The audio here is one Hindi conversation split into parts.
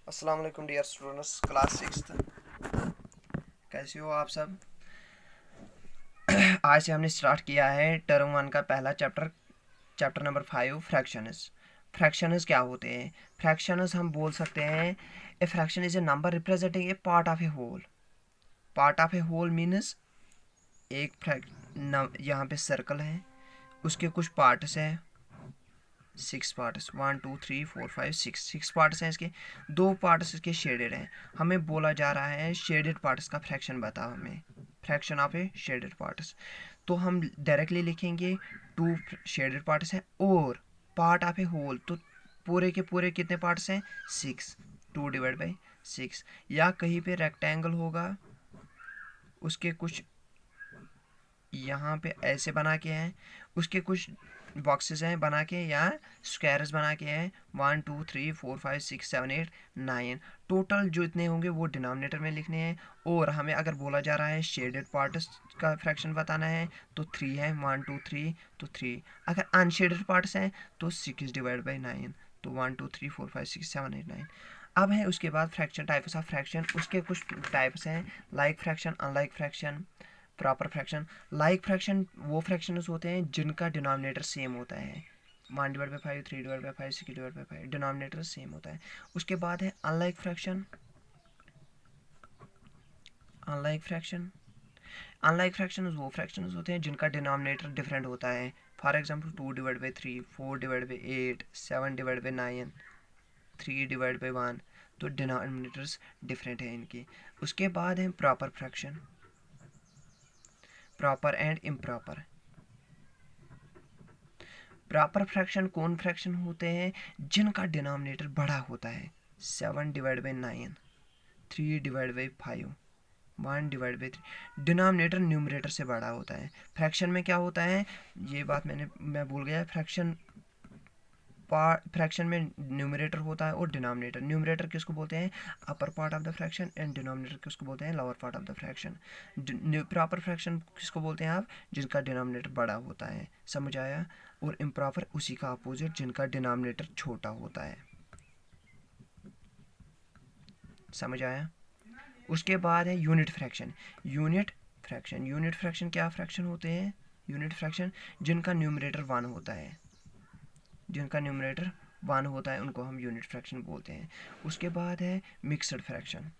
अस्सलाम वालेकुम डियर स्टूडेंट्स, क्लास सिक्स्थ। कैसे हो आप सब? आज से हमने स्टार्ट किया है टर्म वन का पहला chapter, chapter number 5, fractions. Fractions क्या होते हैं? फ्रैक्शंस हम बोल सकते हैं a fraction is a number representing a part of a whole. Part of a whole means एक यहाँ पे सर्कल है, उसके कुछ पार्ट्स हैं, 6 पार्ट्स, 1 2 3 4 5 6 पार्ट्स हैं इसके। 2 पार्ट्स इसके शेडेड हैं। हमें बोला जा रहा है शेडेड पार्ट्स का फ्रैक्शन बताओ हमें, fraction of A shaded parts. तो हम डायरेक्टली लिखेंगे 2 शेडेड पार्ट्स हैं और पार्ट ऑफ ए होल, तो पूरे के पूरे कितने पार्ट्स हैं? 6, 2 डिवाइड बाई 6। या कहीं पे रेक्टेंगल होगा, उसके कुछ यहाँ पे ऐसे बना के हैं, उसके कुछ बॉक्सेस हैं बना के, या स्क्वायर्स बना के हैं 1 2 3 4 5 6 7 8 9। टोटल जो इतने होंगे वो डिनोमिनेटर में लिखने हैं। और हमें अगर बोला जा रहा है शेडेड पार्ट्स का फ्रैक्शन बताना है तो 3 है, 1 2 3 तो 3। अगर अनशेडेड पार्ट्स हैं तो 6 डिवाइड बाई 9, तो 1 2 3 4 5 6 7 8 9। अब है उसके बाद फ्रैक्शन, टाइप्स ऑफ फ्रैक्शन। उसके कुछ टाइप्स हैं, like fraction, unlike fraction, proper fraction. Like fraction वो फ्रैक्शंस होते हैं जिनका डिनोमिनेटर सेम होता है, 1 divide by 5, 3 divide by 5, 6 divide by 5, denominator same होता है। उसके बाद है unlike fraction. Unlike fraction unlike fraction वो फ्रैक्शंस होते हैं जिनका डिनोमिनेटर डिफरेंट होता है। For example 2 divide by 3, 4 divide by 8, 7 divide by 9, 3 divide by 1। तो डिनोमिनेटर्स डिफरेंट है इनके। उसके बाद है proper fraction, proper and improper. Proper fraction कौन फ्रैक्शन होते हैं जिनका डिनोमिनेटर बड़ा होता है, 7 divide by 9, 3 divide by 5, 1 divide by 3। Denominator numerator से बड़ा होता है। फ्रैक्शन में क्या होता है, ये बात मैं भूल गया। फ्रैक्शन में न्यूमरेटर होता है और डिनोमिनेटर। न्यूमरेटर किसको बोलते हैं? अपर part of the fraction. And denominator किसको बोलते हैं? Lower part of the fraction. Proper fraction किसको बोलते हैं आप? जिनका डिनोमिनेटर बड़ा होता है। समझ आया? और इम्प्रॉपर उसी का अपोजिट, जिनका डिनोमिनेटर छोटा होता है। समझ आया? उसके बाद है यूनिट फ्रैक्शन। यूनिट फ्रैक्शन क्या फ्रैक्शन होते हैं? यूनिट फ्रैक्शन जिनका न्यूमरेटर 1 होता है, जिनका न्यूमरेटर 1 होता है उनको हम यूनिट फ्रैक्शन बोलते हैं। उसके बाद है mixed fraction.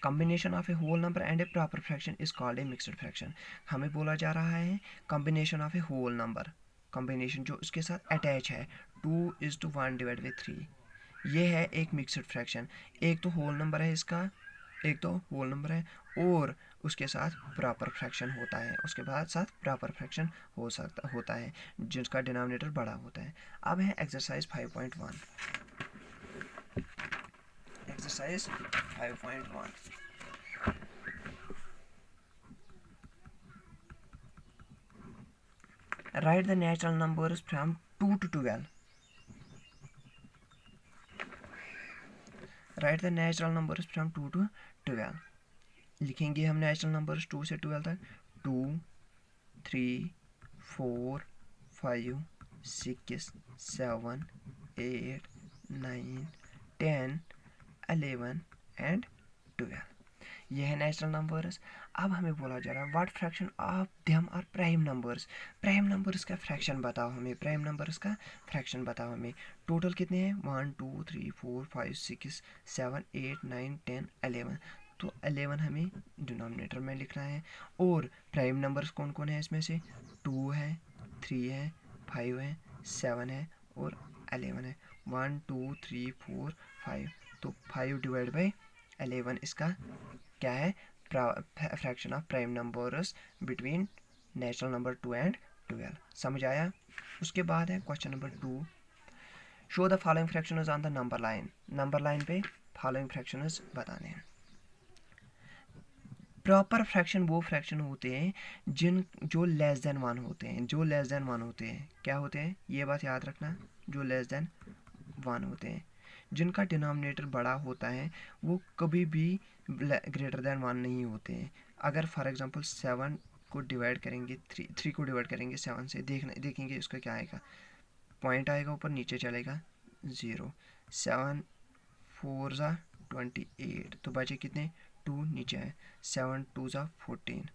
Combination of a whole number and a proper fraction is called a mixed fraction. हमें बोला जा रहा है combination of a whole number, combination जो उसके साथ अटैच है, 2:1 डिवाइड बाई 3, ये है एक मिक्सड फ्रैक्शन। एक तो होल नंबर है इसका, एक तो होल नंबर है और उसके साथ प्रॉपर फ्रैक्शन होता है, उसके बाद साथ प्रॉपर फ्रैक्शन होता है जिसका डिनोमिनेटर बड़ा होता है। अब है exercise 5.1। Exercise 5.1। Right the natural numbers from 2 to 12। Right the natural numbers from 2 to 12। लिखेंगे हम नेचुरल नंबर्स 2 से 12 तक। 2 3 4 5 6 7 8 9 10 11 एंड 12। ये है नेचुरल नंबर्स। अब हमें बोला जा रहा है what fraction of them are prime numbers. Prime numbers का फ्रैक्शन बताओ हमें, प्राइम नंबर्स का फ्रैक्शन बताओ हमें। टोटल कितने हैं? 1 2 3 4 5 6 7 8 9 10 11। तो 11 हमें डिनोमिनेटर में लिखना है। और प्राइम नंबर्स कौन कौन है इसमें से? 2 है, 3 है, 5 है, 7 है और 11 है। 1 2 3 4 5, तो 5 डिवाइड बाई 11 इसका क्या है? Fraction of prime numbers between natural number 2 and 12। समझ आया? उसके बाद है question number 2। Show the following fractions on the number line. Number line पे फॉलोइंग फ्रैक्शंस बताने हैं। प्रॉपर फ्रैक्शन वो फ्रैक्शन होते हैं जो लेस देन 1 होते हैं। जो लेस देन 1 होते हैं क्या होते हैं? ये बात याद रखना, जो लेस देन 1 होते हैं, जिनका डिनोमिनेटर बड़ा होता है, वो कभी भी ग्रेटर देन 1 नहीं होते हैं। अगर फॉर एग्जांपल 7 को डिवाइड करेंगे, 3 को डिवाइड करेंगे 7 से, देखेंगे इसका क्या आएगा? पॉइंट आएगा ऊपर, नीचे चलेगा 0। 7 4 ज़ा 28, तो बचे कितने 2 नीचे है, 7 2 ज़ा 14।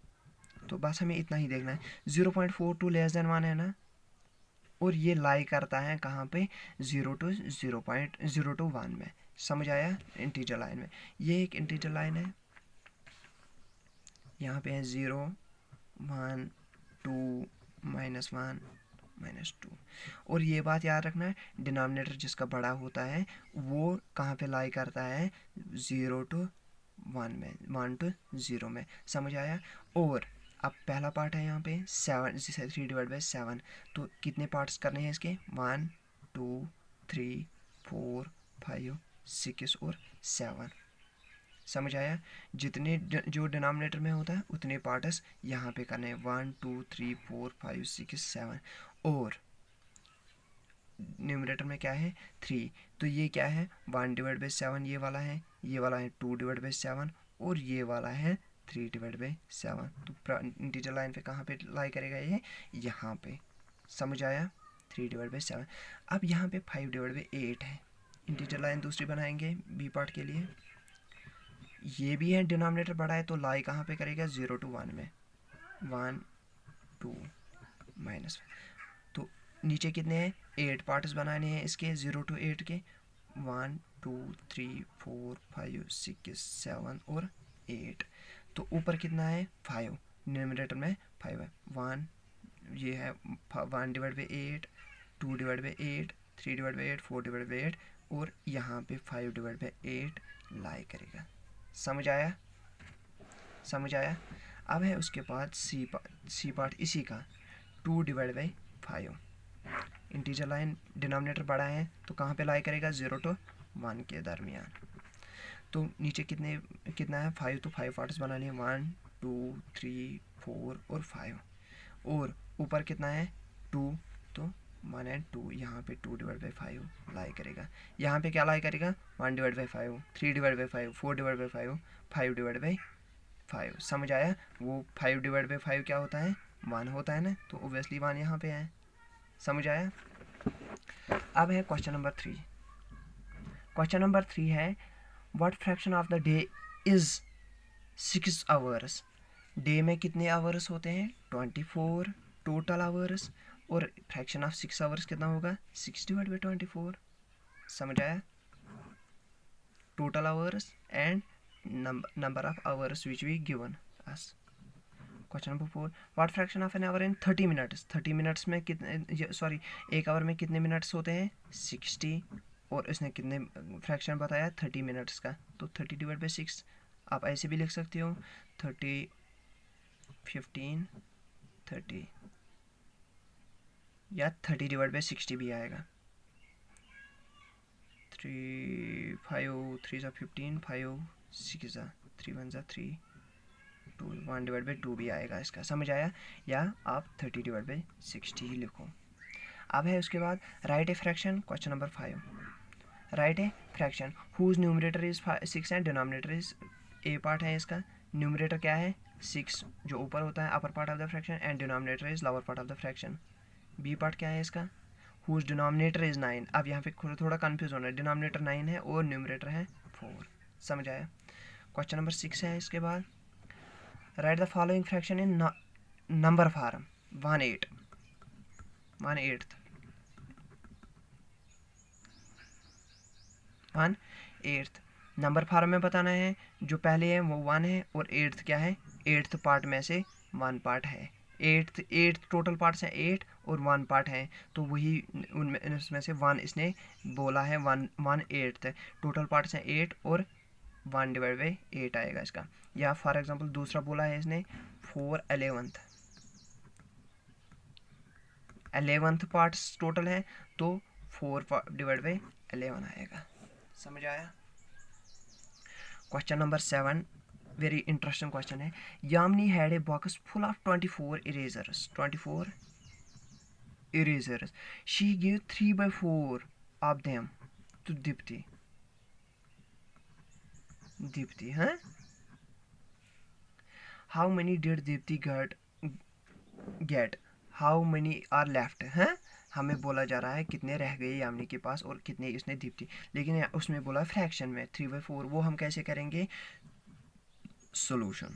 तो बस हमें इतना ही देखना है, 0.42 लेस देन 1 है ना, और ये लाई करता है कहाँ पे 0 to 0.0 to 1 में। समझ आया, इंटीजर लाइन में। ये एक इंटीजर लाइन है, यहाँ पे है 0 1 2 -1 -2। और ये बात याद रखना है, डिनोमिनेटर जिसका बड़ा होता है वो कहाँ पे लाई करता है 0 to 1 में, 1 to 0 में। समझ आया। और अब पहला पार्ट है यहाँ पे 7, 3/7, तो कितने पार्ट्स करने हैं इसके 1 2 3 4 5 6 और 7। समझ आया। जितने जो डिनोमिनेटर में होता है उतने पार्ट्स यहाँ पे करने हैं, 1 2 3 4 5 6 7। और न्यूमरेटर में क्या है 3, तो ये क्या है 1/7, ये वाला है 2/7, और ये वाला है 3/7। तो इंटीजर लाइन पे कहाँ पे लाई करेगा ये, यहाँ पे। समझ आया, 3/7। अब यहाँ पे 5/8 है। इंटीजर लाइन दूसरी बनाएंगे बी पार्ट के लिए। ये भी है, डिनोमिनेटर बड़ा है तो लाई कहाँ पे करेगा 0 to 1 में, 1 2 -1। तो नीचे कितने हैं 8 पार्ट्स बनाने हैं इसके 0 to 8 के, 1 2 3 4 5 6 7 और 8। तो ऊपर कितना है 5, न्यूमरेटर में 5 है, 1 ये है 1/8, 2/8, 3/8, 4/8, और यहाँ पे 5/8 लाई करेगा। समझ आया, समझ आया। अब है उसके बाद सी पार्ट इसी का 2/5। इंटीजर लाइन डिनोमिनेटर बड़ा है तो कहाँ पे लाई करेगा 0 to 1 के दरमियान। तो नीचे कितना है 5, तो 5 पार्ट्स बनाने हैं, 1 2 3 4 और 5। और ऊपर कितना है 2, तो 1 and 2, यहाँ पे 2/5 लाई करेगा। यहाँ पे क्या लाई करेगा 1/5, 3/5, 4/5, 5/5। समझ आया। वो 5/5 क्या होता है 1 होता है ना, तो ओबियसली 1 यहाँ पे है। समझ आया। अब है क्वेश्चन नंबर 3। क्वेश्चन नंबर 3 है what fraction of the day is 6 hours. Day में कितने आवर्स होते हैं 24 टोटल आवर्स, और फ्रैक्शन ऑफ 6 आवर्स कितना होगा 6/24। समझ आया। Total hours and number of hours which we given us। Question number 4, what fraction of an hour in 30 minutes. 30 minutes में कितने, सॉरी 1 आवर में कितने मिनट्स होते हैं 60, और इसने कितने फ्रैक्शन बताया 30 मिनट्स का, तो 30/6। आप ऐसे भी लिख सकते हो 30 15 30, या 30/60 भी आएगा। 3 5 3 15 5 6 3 1 3 2 1/2 भी आएगा इसका। समझ आया। या आप 30/60 ही लिखो। अब है उसके बाद write a fraction. Question number 5, write a fraction whose numerator is 6 and denominator is, a part है इसका, न्यूमरेटर क्या है 6 जो ऊपर होता है upper part of the fraction, and denominator is lower part of the fraction. B part क्या है इसका हुज डिनोमिनेटर इज 9। अब यहाँ पे थोड़ा कन्फ्यूज होना है, डिनोमिनेटर 9 है और न्यूमरेटर है 4। समझ आया। क्वेश्चन नंबर 6 है इसके बाद, right the following fraction in number form. 1/8 1/8 number form में बताना है। जो पहले है वो 1 है, और 8th क्या है 8th पार्ट में से 1 पार्ट है। 8 टोटल पार्ट्स हैं 8, और 1 पार्ट है, तो वही उनमें उसमें से 1 इसने बोला है 1/8 टोटल पार्ट्स हैं 8, और 1/8 आएगा इसका। या फॉर एग्जांपल दूसरा बोला है इसने 4/11 पार्ट्स टोटल है, तो 4/11 आएगा। समझ आया। Question number 7 very interesting question है। Yamini had a box full of 24 erasers। She give 3/4 of them to Deepti. हाँ, how many did Deepti get? How many are left? हाँ, हमें बोला जा रहा है कितने रह गए यामिनी के पास और कितने इसने दीप्ति, लेकिन उसमें बोला फ्रैक्शन में 3/4। वो हम कैसे करेंगे? Solution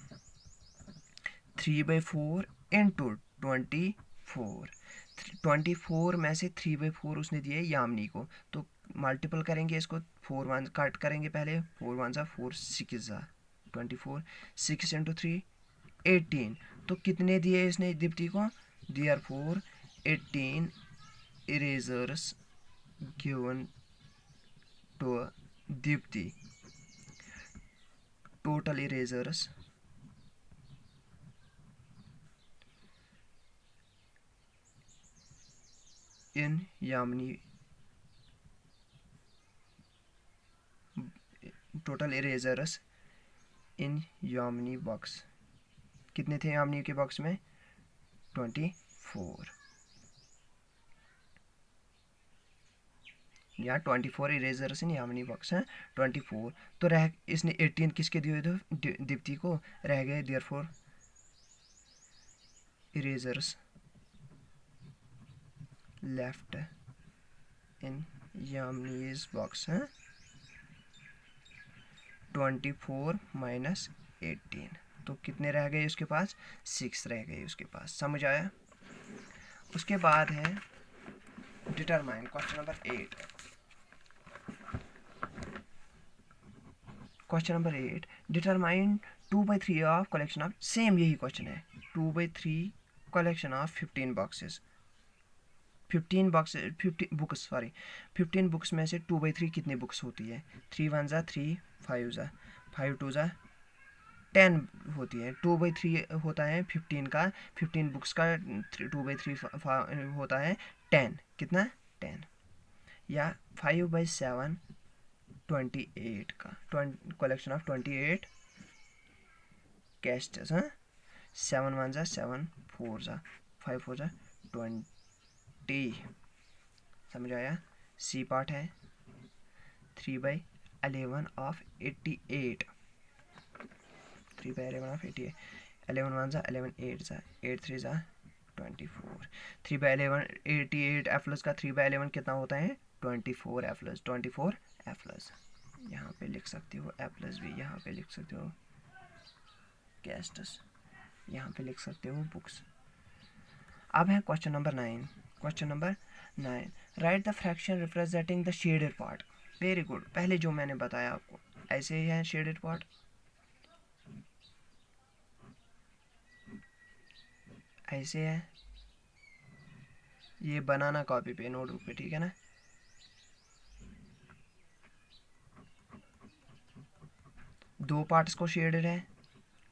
3/4 into 24। 24 में से 3/4 उसने दिए यामिनी को, तो मल्टीपल करेंगे इसको, 4 1 कट करेंगे पहले, 4 1 सा 4 6 सा 24, 6 इंटू 3 18। तो कितने दिए इसने दीप्ति को? Therefore 18 erasers given to Deepti. Total erasers in Yamini, total erasers in Yamini box. कितने थे यामिनी के बॉक्स में? 24। यहाँ 24 इरेजर्स इन यामिनी बॉक्स हैं, 24। तो रह इसने 18 किसके दिए थे? दीप्ति को। रह गए देयरफॉर इरेजर्स लेफ्ट इन यामिनीज बॉक्स हैं 24 माइनस 18। तो कितने रह गए उसके पास? 6 रह गए उसके पास। समझ आया? उसके बाद है determine, question number 8। Question number 8, determine 2/3 of collection of, same यही क्वेश्चन है, 2/3 collection of 15 boxes. 15 box 50 books, sorry 15 books में से 2/3 कितनी बुक्स होती है? 3 1 ज़ा 3, 5 ज़ा 5, 2 ज़ा 10 होती है। 2/3 होता है 15 का, 15 बुक्स का 2/3 होता है 10। कितना? 10। या 5/7 28 का, कलेक्शन ऑफ 28 कैस्ट्स। हाँ, 7 1 ज़ा 7, 4 ज़ा 5 4 ज़ा 20। समझ आया? सी पार्ट है 3/11 ऑफ 88। 3/11 ऑफ 88। 11 1 ज़ा 11, 8 ज़ा 8 3 ज़ा 24। 3/11 88 एफ्लस का 3/11 कितना होता है? 24 एफ्लस। 24 एफ्लस यहाँ पे लिख सकते हो, एफ्लस भी यहाँ पे लिख सकते हो, कैस्टस यहाँ पे लिख सकते हो, बुक्स। अब है question number 9। Question number 9, right the fraction representing the shaded part. Very good. पहले जो मैंने बताया आपको ऐसे ही है शेडेड पार्ट, ऐसे है। ये बनाना कॉपी पे, नोटबुक पे, ठीक है ना? दो पार्ट्स को शेडेड है।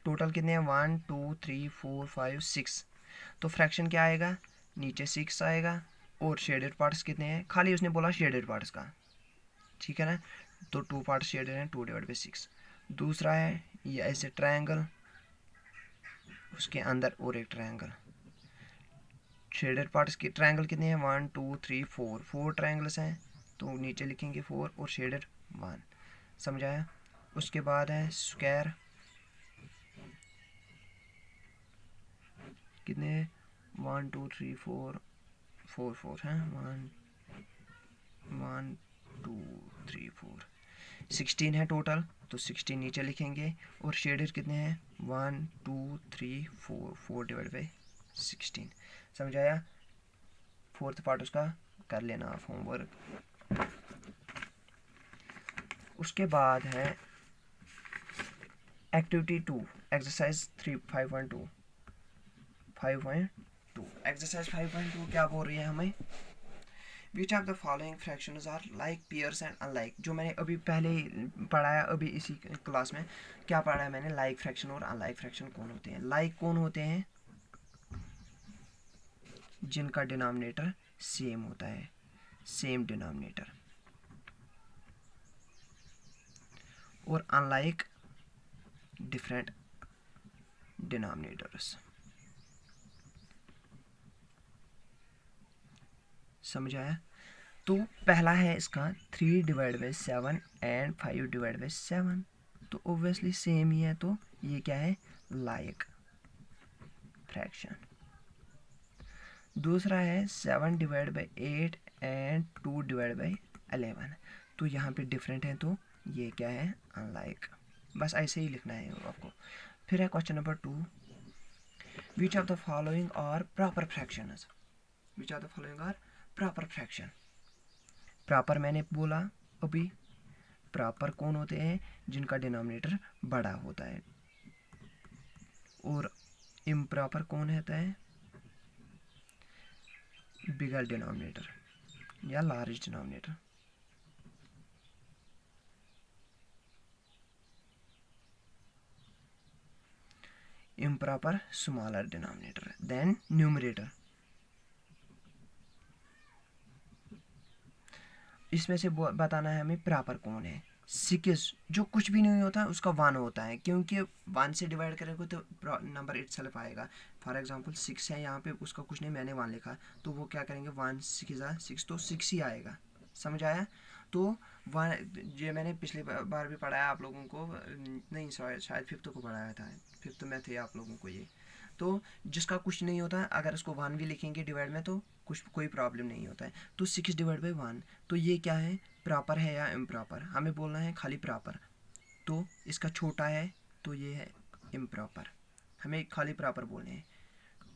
टोटल कितने हैं? 1 2 3 4 5 6। तो फ्रैक्शन क्या आएगा? नीचे 6 आएगा। और शेडेड पार्ट्स कितने हैं? खाली उसने बोला शेडेड पार्ट्स का, ठीक है ना? तो 2 पार्ट्स शेडेड हैं, 2/6। दूसरा है ये ऐसे ट्रायंगल, उसके अंदर और एक ट्रायंगल। शेडेड पार्ट्स की ट्रायंगल कितने हैं? 1 2 3 4, 4 ट्रायंगल्स हैं, तो नीचे लिखेंगे 4 और शेडेड 1। समझ आया? उसके बाद है स्क्वायर, कितने? 1 2 3 4 4 4 हैं, 1 2 3 4 16 है टोटल, तो 16 नीचे लिखेंगे। और शेडेड कितने हैं? 1 2 3 4, 4/16। समझ आया? फोर्थ पार्ट उसका कर लेना आप होमवर्क। उसके बाद है एक्टिविटी 2, एक्सरसाइज 5.2। 5.2 एक्सरसाइज 5.2 क्या बोल रही है हमें? Which of the following fractions are like pairs and unlike. जो मैंने अभी पहले ही पढ़ाया, अभी इसी क्लास में क्या पढ़ा है मैंने? लाइक फ्रैक्शन और अनलाइक फ्रैक्शन कौन होते हैं? लाइक कौन होते हैं? जिनका डिनोमिनेटर सेम होता है, सेम डिनोमिनेटर। और अनलाइक डिफरेंट डिनोमिनेटर्स। समझ आया? तो पहला है इसका 3/7 एंड 5/7, तो ऑब्वियसली सेम ही है, तो ये क्या है? Like fraction. दूसरा है 7 divide by 8 and 2 divide by 11। तो यहाँ पे डिफरेंट है, तो ये क्या है, अनलाइक। बस ऐसे ही लिखना है आपको। फिर है question number 2, which of the following are proper fractions. Which of the following are proper fraction. Proper मैंने बोला अभी, प्रॉपर कौन होते हैं, जिनका डिनोमिनेटर बड़ा होता है। और इम्प्रॉपर कौन होता है, बिगर डिनोमिनेटर या large denominator. Improper smaller denominator then numerator. इसमें से बताना है हमें प्रॉपर कौन है। 6 जो कुछ भी नहीं होता उसका 1 होता है, क्योंकि 1 से डिवाइड करेंगे तो नंबर इटसेल्फ आएगा। फॉर एग्जांपल 6 है, यहाँ पे उसका कुछ नहीं, मैंने 1 लिखा, तो वो क्या करेंगे, 1 6 तो 6 ही आएगा। समझ आया। तो 1, ये मैंने पिछली बार भी पढ़ाया आप लोगों को, नहीं शायद 5th को पढ़ाया था, 5th में थे आप लोगों को ये। तो जिसका कुछ नहीं होता, अगर उसको 1 भी लिखेंगे डिवाइड में तो कोई प्रॉब्लम नहीं होता है। तो 6 डिवाइड बाई 1, तो ये क्या है, प्रॉपर है या इम्प्रॉपर, हमें बोलना है खाली प्रॉपर। तो इसका छोटा है तो ये है इम्प्रॉपर, हमें खाली प्रॉपर बोलने हैं।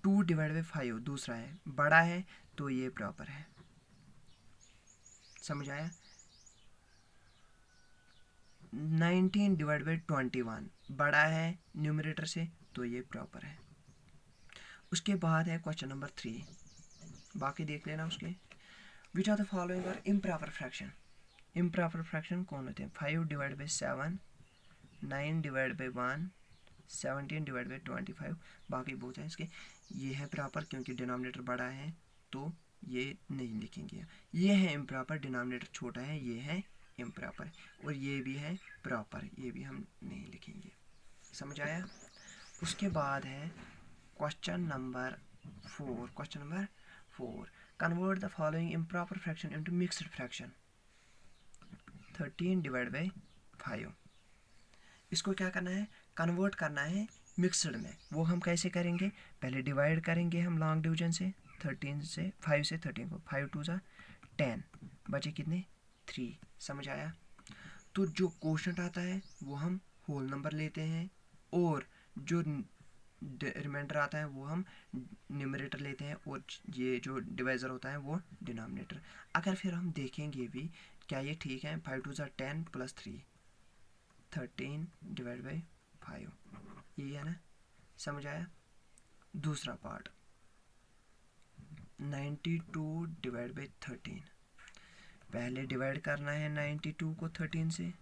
2 डिवाइड बाई 5 दूसरा है, बड़ा है तो ये प्रॉपर है। समझ आया। 19 डिवाइड बाई 21 बड़ा है न्यूमरेटर से, तो ये प्रॉपर है। उसके बाद है क्वेश्चन नंबर 3, बाकी देख लेना उसके। Which are the following are improper fraction. Improper fraction कौन होते हैं, 5 divide by 7, 9 divide by 1, 17 divide by 25, बाकी बहुत है इसके। ये है प्रॉपर क्योंकि डिनोमिनेटर बड़ा है, तो ये नहीं लिखेंगे। ये है इम्प्रॉपर, डिनोमिनेटर छोटा है, ये है इम्प्रॉपर। और ये भी है प्रॉपर, ये भी हम नहीं लिखेंगे। समझ आया। उसके बाद है question number 4। Question number 4, convert the following improper fraction into mixed fraction. 13 divide by 5, इसको क्या करना है, कन्वर्ट करना है मिक्सड में। वो हम कैसे करेंगे, पहले डिवाइड करेंगे हम लॉन्ग डिवीजन से, 13 से 5 से 13 को, 5 2 सा 10, बचे कितने 3। समझ आया। तो जो क्वोशंट आता है वो हम होल नंबर लेते हैं, और जो रिमाइंडर आता है वो हम न्यूमरेटर लेते हैं, और ये जो डिवाइज़र होता है वो डिनोमिनेटर। अगर फिर हम देखेंगे भी क्या ये ठीक है, 5 2 सा 10 प्लस 3, 13 डिवाइड बाई 5, यही है ना। समझ आया। दूसरा पार्ट 92 डिवाइड बाई 13, पहले डिवाइड करना है 92 को 13 से,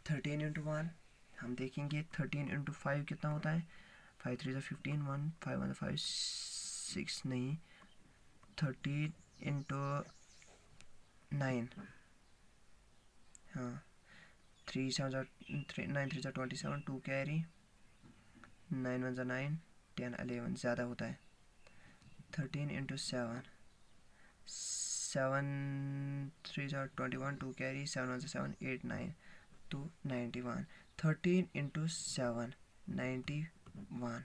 13 इंटू 1 हम देखेंगे, 13 इंटू 5 कितना होता है, 5 3 सा 15, 1 5 1 5 6 नहीं, 13 इंटू 9, हाँ 3 7 9 3 27, 2 कैरी, 9 1 9, 10 11 ज़्यादा होता है। 13 इंटू 7, 7 3 21, 2 कैरी, 7 1 7 8 9, तो 91। 13 इंटू 7 91,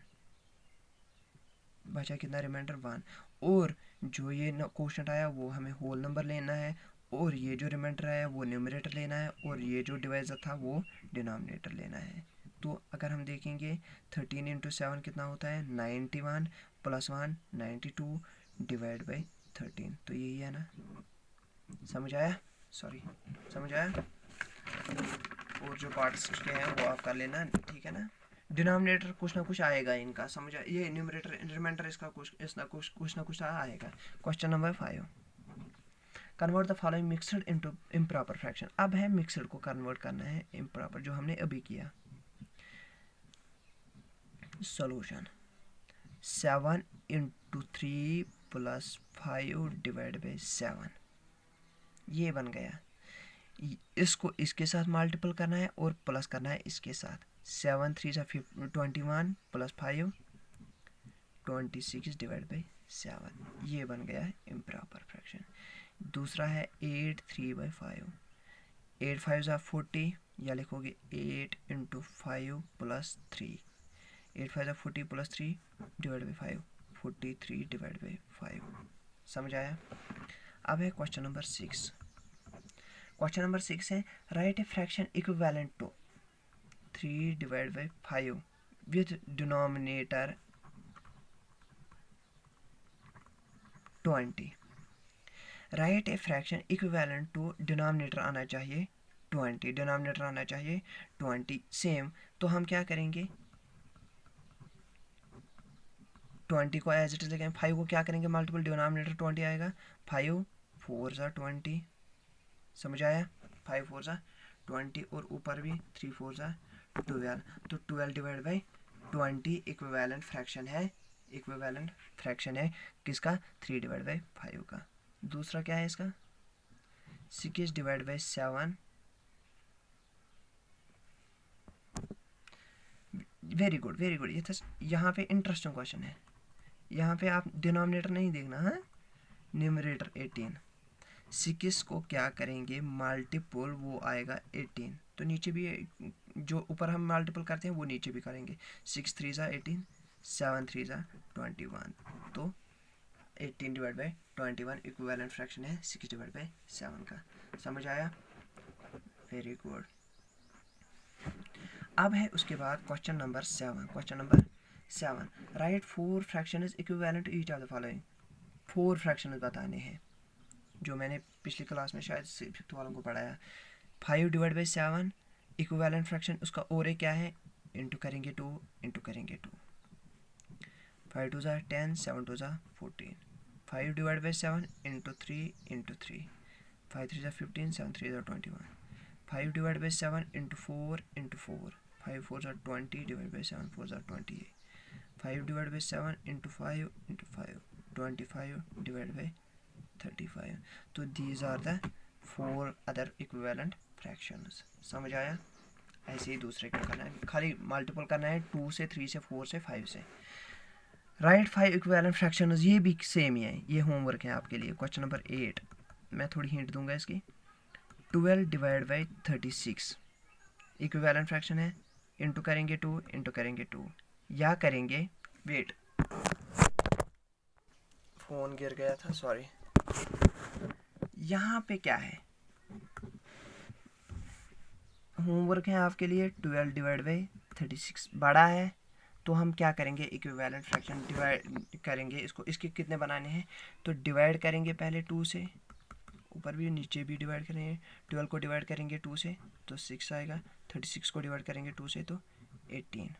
बचा कितना, रिमाइंडर 1। और जो ये क्वेश्चन आया वो हमें होल नंबर लेना है, और ये जो रिमाइंडर आया वो न्यूमरेटर लेना है, और ये जो डिवाइजर था वो डिनोमिनेटर लेना है। तो अगर हम देखेंगे 13 इंटू 7 कितना होता है, 91 प्लस 1 92 डिवाइड बाई 13, तो यही है ना। समझ आया, सॉरी समझ आया। और जो पार्ट्स के हैं वो आप कर लेना, ठीक है ना। डिनोमिनेटर कुछ ना कुछ आएगा इनका, समझ आया। ये न्यूमरेटर रिमाइंडर इसका कुछ ना कुछ आएगा। Question number 5, convert the following mixed into improper fraction. अब है मिक्सड को कन्वर्ट करना है इम्प्रॉपर, जो हमने अभी किया। Solution 7 into 3 plus 5 divide by 7, ये बन गया। इसको इसके साथ मल्टीपल करना है और प्लस करना है इसके साथ। 7 3 सा 21 प्लस 5 26 डिवाइड बाई 7, ये बन गया है इम्प्रॉपर फ्रैक्शन। दूसरा है 8 3 बाई 5, 8 5 सा 40, या लिखोगे 8 इंटू 5 प्लस 3, 8 5 सा 40 plus 3 divide by 5 43 divide by 5। समझ आया। अब है क्वेश्चन नंबर 6। क्वेश्चन नंबर 6 है right a fraction equivalent to 3 divide by 5 with denominator 20। Right a fraction equivalent to denominator आना चाहिए 20, डिनोमिनेटर आना चाहिए 20 सेम। तो हम क्या करेंगे, 20 को एज इट इज लिखेंगे, 5 को क्या करेंगे मल्टीपल, डिनोमिनेटर 20 आएगा, 5 4 ज़ा 20। समझ आया, 5 4 ज़ा 20 और ऊपर भी 3 4 ज़ा 12। तो 12 डिवाइड बाई 20 इक्विवेलेंट फ्रैक्शन है, इक्विवेलेंट फ्रैक्शन है किसका, 3 डिवाइड बाई 5 का। दूसरा क्या है इसका, 6 divide by 7। Very good very good. ये था यहाँ पे इंटरेस्टिंग क्वेश्चन है, यहाँ पे आप डिनोमिनेटर नहीं देखना है, न्यूमरेटर 18। 6 को क्या करेंगे मल्टीपल, वो आएगा 18। तो नीचे भी जो ऊपर हम मल्टीपल करते हैं वो नीचे भी करेंगे। 6 3 ज़ा 18, 7 3 ज़ा 21। तो 18 डिवाइड बाई 21 इक्विवेलेंट फ्रैक्शन है 6 डिवाइड बाई 7 का। समझ आया, वेरी गुड। अब है उसके बाद question number 7। Question number 7 right 4 fraction is equivalent to each of the following. 4 fraction बताने हैं जो मैंने पिछली क्लास में शायद 5th वालों को पढ़ाया। 5 डिवाइड बाई 7 इक्विवेलेंट फ्रैक्शन, उसका और क्या है, इंटू करेंगे 2, इंटू करेंगे 2। 5 2 ज़ा 10, 7 2 ज़ा 14। 5 डिवाइड बाई 7 इंटू 3 इंटू 3। 5 3 ज़ा 15, 7 3 ज़ा 21। 5 डिवाइड बाई 7 इंटू 4 इंटू 4। 5 4 ज़ा 20 डिवाइड बाई 7 4 ज़ा 28। 5 divide by 7 into 5 into 5 25 divide by 35। तो these are the 4 other equivalent fractions. समझ आया। ऐसे ही दूसरे क्या करना है, खाली मल्टीपल करना है 2 से 3 से 4 से 5 से। राइट 5 इक्विवेलेंट फ्रैक्शंस, ये भी सेम ही है, ये होमवर्क है आपके लिए। क्वेश्चन नंबर 8 मैं थोड़ी हिंट दूंगा इसकी। 12 डिवाइड बाई 36 इक्विवेलेंट फ्रैक्शन है, इंटू करेंगे 2 इंटू करेंगे 2, या करेंगे, वेट फ़ोन गिर गया था, सॉरी। यहाँ पे क्या है, होमवर्क है आपके लिए। 12 डिवाइड बाई 36 बड़ा है, तो हम क्या करेंगे, इक्विवेलेंट फ्रैक्शन डिवाइड करेंगे इसको। इसके कितने बनाने हैं, तो डिवाइड करेंगे पहले 2 से, ऊपर भी नीचे भी डिवाइड करेंगे। 12 को डिवाइड करेंगे 2 से तो 6 आएगा। 36 को डिवाइड करेंगे 2 से तो 18।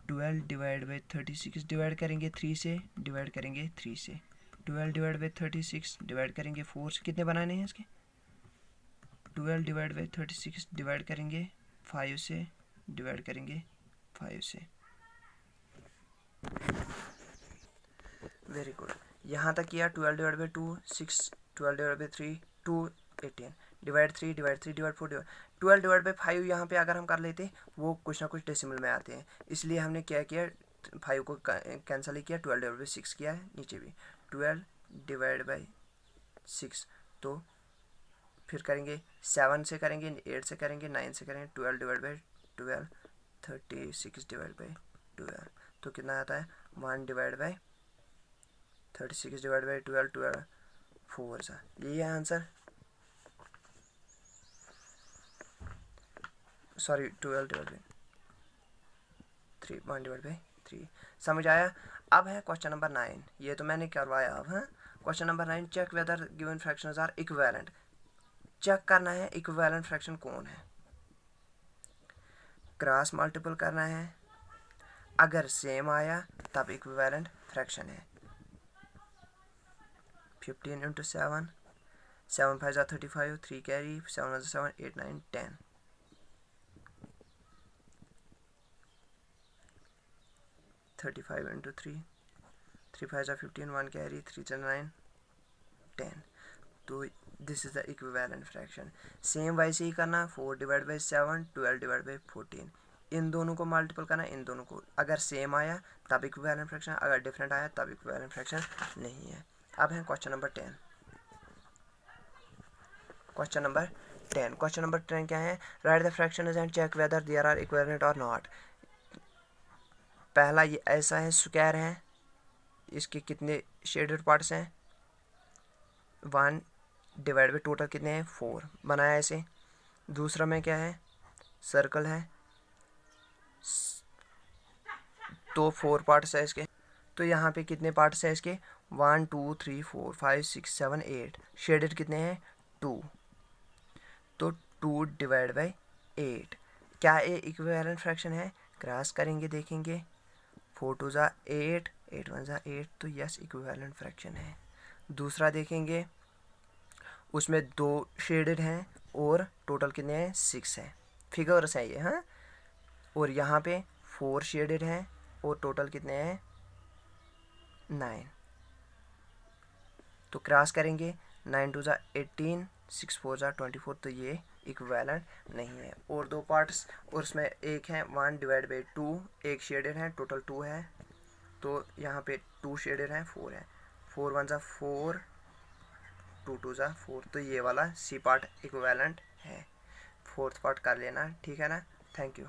12 डिवाइड बाई 36 डिवाइड करेंगे 3 से, डिवाइड करेंगे 3 से। 12 डिवाइड बाई 36 डिवाइड करेंगे 4 से, कितने बनाने हैं इसके। 12 डिवाइड बाई 36 डिवाइड करेंगे 5 से, डिवाइड करेंगे 5 से। वेरी गुड, यहाँ तक किया। 12 divide by 2 6, 12 divide by 3 2 18, divide 3 divide 3 divide 4 12 divide by 5 यहाँ पे अगर हम कर लेते वो कुछ ना कुछ डेसिमल में आते हैं, इसलिए हमने क्या किया, 5 को कैंसिल ही किया, 12 डिवाइड बाई 6 किया है, नीचे भी 12 डिवाइड बाई 6। तो फिर करेंगे 7 से करेंगे, 8 से करेंगे, 9 से करेंगे, 12 डिवाइड बाई 12 36 डिवाइड बाई 12। तो कितना आता है, 1 डिवाइड बाई 36 डिवाइड बाई 12 12 4 सा, यही है answer. Sorry 12 divide by 3, 1 divide by 3। समझ आया। अब है क्वेश्चन नंबर 9, ये तो मैंने करवाया अब। हाँ, question number 9 check whether given fractions are equivalent. Check करना है इक्विवेलेंट फ्रैक्शन कौन है, क्रॉस मल्टीपल करना है, अगर सेम आया तब इक्विवेलेंट फ्रैक्शन है। 15 इंटू 7, 7 5 35, 3 कैरी, 7 1 7 8 9 10। 35 into 3, 3 5 15, 1 carry, 3 9 10। तो this is the equivalent fraction. Same वैसे ही करना, 4 डिवाइड बाई 7 12 डिवाइड बाई 14, इन दोनों को मल्टीपल करना, इन दोनों को, अगर सेम आया तब इक्विवेलेंट फ्रैक्शन, अगर डिफरेंट आया तब इक्विवेलेंट फ्रैक्शन नहीं है। अब है question number 10। Question number 10, question number 10 क्या है, write the fractions and check whether there are equivalent और नॉट। पहला ये ऐसा है, स्क्वायर है, इसके कितने शेडेड पार्ट्स हैं, 1 डिवाइड बाई टोटल कितने हैं 4 बनाया ऐसे। दूसरा में क्या है, सर्कल है, तो 4 पार्ट्स है इसके। तो यहाँ पे कितने पार्ट्स है इसके, 1 2 3 4 5 6 7 8। शेडेड कितने हैं 2, तो 2 डिवाइड बाई 8। क्या ये इक्विवेलेंट फ्रैक्शन है, क्रॉस करेंगे देखेंगे, 4 2 ज़ा 8, 8 1 ज़ा 8, तो यस इक्विवेलेंट फ्रैक्शन है। दूसरा देखेंगे, उसमें 2 शेडेड हैं और टोटल कितने हैं 6 हैं, फिगर्स है ये, हाँ। और यहाँ पे 4 शेडेड हैं और टोटल कितने हैं 9। तो क्रॉस करेंगे, 9 2 ज़ा 18, 6 4 ज़ा 24, तो ये इक्विवेलेंट नहीं है। और 2 पार्ट्स, और उसमें एक है 1 डिवाइड बाई 2, एक शेडेड है, टोटल 2 है, तो यहाँ पे 2 शेडेड है, 4 है, 4 1 ज़ा 4, 2 2 ज़ा 4, तो ये वाला सी पार्ट इक्विवेलेंट है। 4th पार्ट कर लेना, ठीक है ना। Thank you.